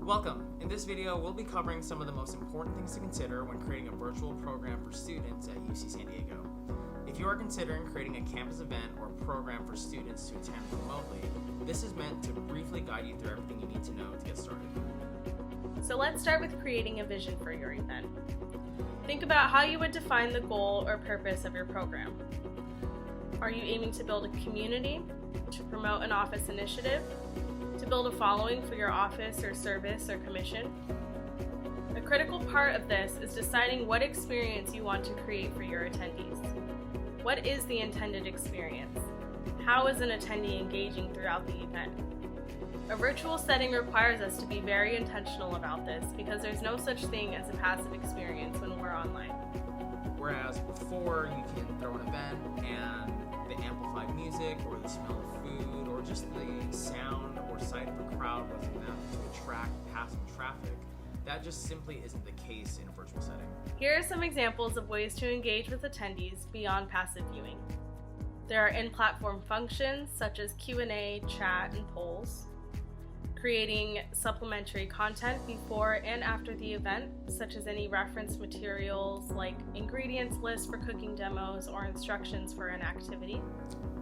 Welcome. In this video, we'll be covering some of the most important things to consider when creating a virtual program for students at UC San Diego. If you are considering creating a campus event or program for students to attend remotely, this is meant to briefly guide you through everything you need to know to get started. So let's start with creating a vision for your event. Think about how you would define the goal or purpose of your program. Are you aiming to build a community, to promote an office initiative, to build a following for your office or service or commission? A critical part of this is deciding what experience you want to create for your attendees. What is the intended experience? How is an attendee engaging throughout the event? A virtual setting requires us to be very intentional about this because there's no such thing as a passive experience when we're online. Whereas before, you can throw an event and the amplified music or the smell of food or just the sound or sight of a crowd wasn't enough to attract passing traffic. That just simply isn't the case in a virtual setting. Here are some examples of ways to engage with attendees beyond passive viewing. There are in-platform functions such as Q&A, chat, and polls. Creating supplementary content before and after the event, such as any reference materials like ingredients lists for cooking demos or instructions for an activity.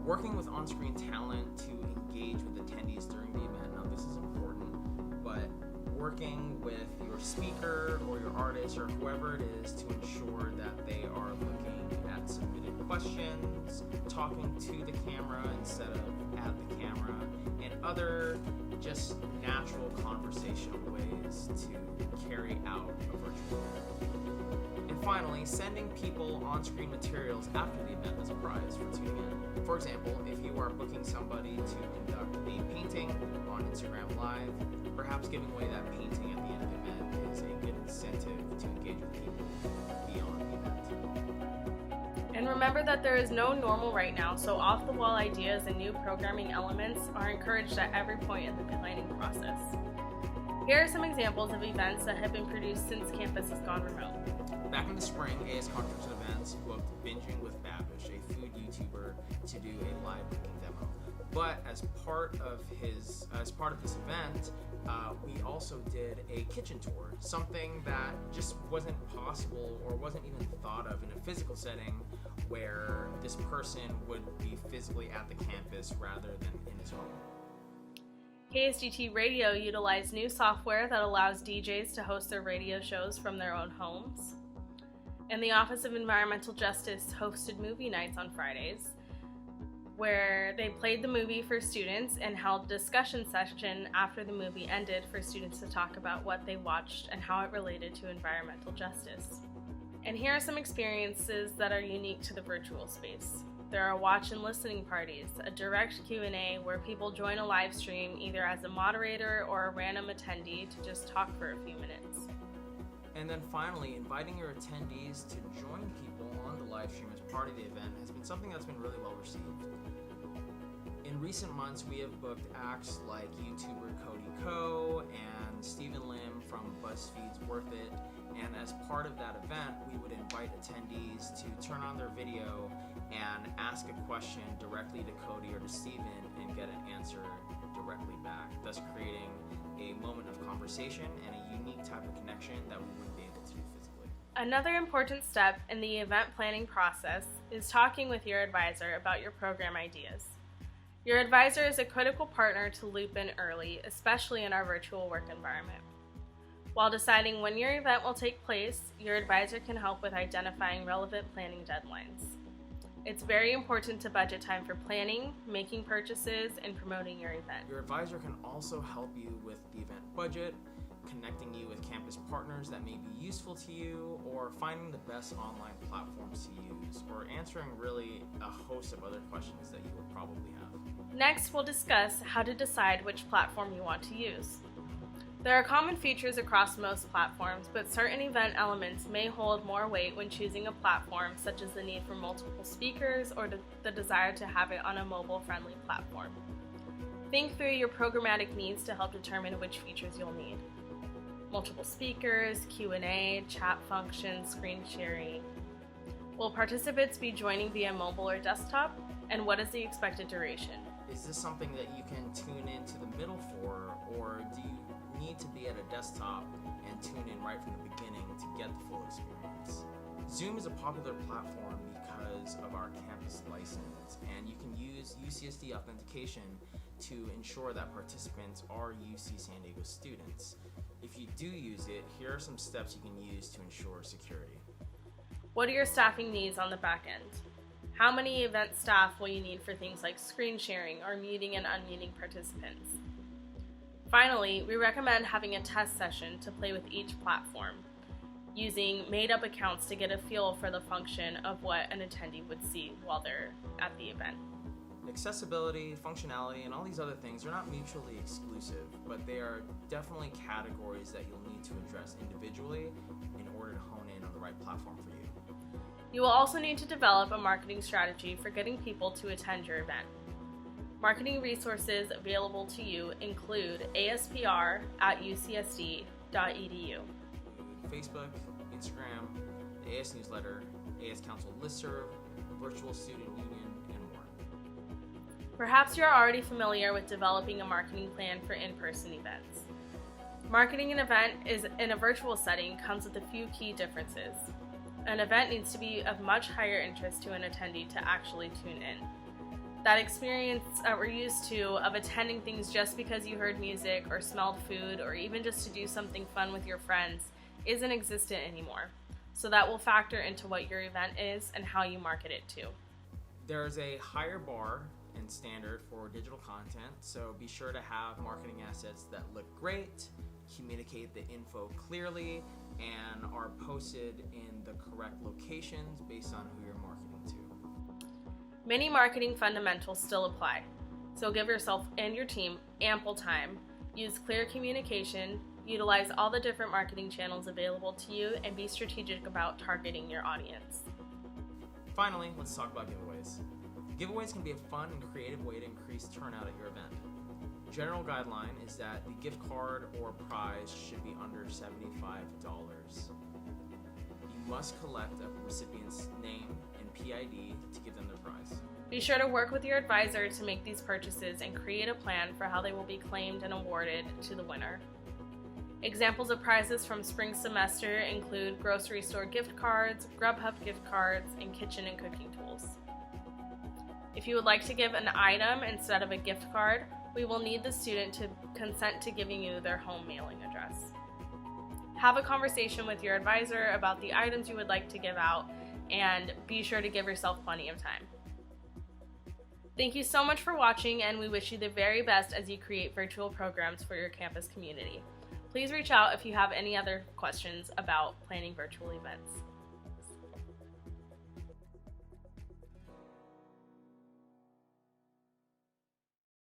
Working with on-screen talent to engage with attendees during the event. Now this is important, but working with your speaker or your artist or whoever it is to ensure that they are looking at submitted questions, talking to the camera instead of at the camera, and other just natural conversational ways to carry out a virtual event. And finally, sending people on-screen materials after the event as a prize for tuning in. For example, if you are booking somebody to conduct a painting on Instagram Live, perhaps giving away that painting at the end of the event is a good incentive to engage with people beyond the event. And remember that there is no normal right now, so off-the-wall ideas and new programming elements are encouraged at every point in the planning process. Here are some examples of events that have been produced since campus has gone remote. Back in the spring, AS Conference Events booked Binging with Babish, a food YouTuber, to do a live cooking demo. But as part of this event, we also did a kitchen tour, something that just wasn't possible or wasn't even thought of in a physical setting where this person would be physically at the campus rather than in his home. KSDT Radio utilized new software that allows DJs to host their radio shows from their own homes. And the Office of Environmental Justice hosted movie nights on Fridays, where they played the movie for students and held a discussion session after the movie ended for students to talk about what they watched and how it related to environmental justice. And here are some experiences that are unique to the virtual space. There are watch and listening parties, a direct Q&A where people join a live stream either as a moderator or a random attendee to just talk for a few minutes. And then finally, inviting your attendees to join people on the live stream as part of the event has been something that's been really well received. In recent months, we have booked acts like YouTuber Cody Ko and Stephen Lim from BuzzFeed's Worth It, and as part of that event, we would invite attendees to turn on their video and ask a question directly to Cody or to Stephen and get an answer directly back, thus creating a moment of conversation and a unique type of connection that we wouldn't be able to do physically. Another important step in the event planning process is talking with your advisor about your program ideas. Your advisor is a critical partner to loop in early, especially in our virtual work environment. While deciding when your event will take place, your advisor can help with identifying relevant planning deadlines. It's very important to budget time for planning, making purchases, and promoting your event. Your advisor can also help you with the event budget, connecting you with campus partners that may be useful to you, or finding the best online platforms to use, or answering really a host of other questions that you will probably have. Next, we'll discuss how to decide which platform you want to use. There are common features across most platforms, but certain event elements may hold more weight when choosing a platform, such as the need for multiple speakers or the desire to have it on a mobile-friendly platform. Think through your programmatic needs to help determine which features you'll need. Multiple speakers, Q&A, chat functions, screen sharing. Will participants be joining via mobile or desktop? And what is the expected duration? Is this something that you can tune into the middle for, or do you need to be at a desktop and tune in right from the beginning to get the full experience. Zoom is a popular platform because of our campus license, and you can use UCSD authentication to ensure that participants are UC San Diego students. If you do use it, here are some steps you can use to ensure security. What are your staffing needs on the back end? How many event staff will you need for things like screen sharing or muting and unmuting participants? Finally, we recommend having a test session to play with each platform, using made-up accounts to get a feel for the function of what an attendee would see while they're at the event. Accessibility, functionality, and all these other things are not mutually exclusive, but they are definitely categories that you'll need to address individually in order to hone in on the right platform for you. You will also need to develop a marketing strategy for getting people to attend your event. Marketing resources available to you include ASPR at ucsd.edu, Facebook, Instagram, the AS newsletter, AS Council listserv, virtual student union, and more. Perhaps you're already familiar with developing a marketing plan for in-person events. Marketing an event in a virtual setting comes with a few key differences. An event needs to be of much higher interest to an attendee to actually tune in. That experience we're used to of attending things just because you heard music or smelled food or even just to do something fun with your friends isn't existent anymore. So that will factor into what your event is and how you market it too. There's a higher bar and standard for digital content, so be sure to have marketing assets that look great, communicate the info clearly, and are posted in the correct locations based on who you're marketing to. Many marketing fundamentals still apply, so give yourself and your team ample time. Use clear communication, utilize all the different marketing channels available to you, and be strategic about targeting your audience. Finally, let's talk about giveaways. Giveaways can be a fun and creative way to increase turnout at your event. General guideline is that the gift card or prize should be under $75. You must collect a recipient's name and PID to give them their prize. Be sure to work with your advisor to make these purchases and create a plan for how they will be claimed and awarded to the winner. Examples of prizes from spring semester include grocery store gift cards, Grubhub gift cards, and kitchen and cooking tools. If you would like to give an item instead of a gift card, we will need the student to consent to giving you their home mailing address. Have a conversation with your advisor about the items you would like to give out, and be sure to give yourself plenty of time. Thank you so much for watching, and we wish you the very best as you create virtual programs for your campus community. Please reach out if you have any other questions about planning virtual events.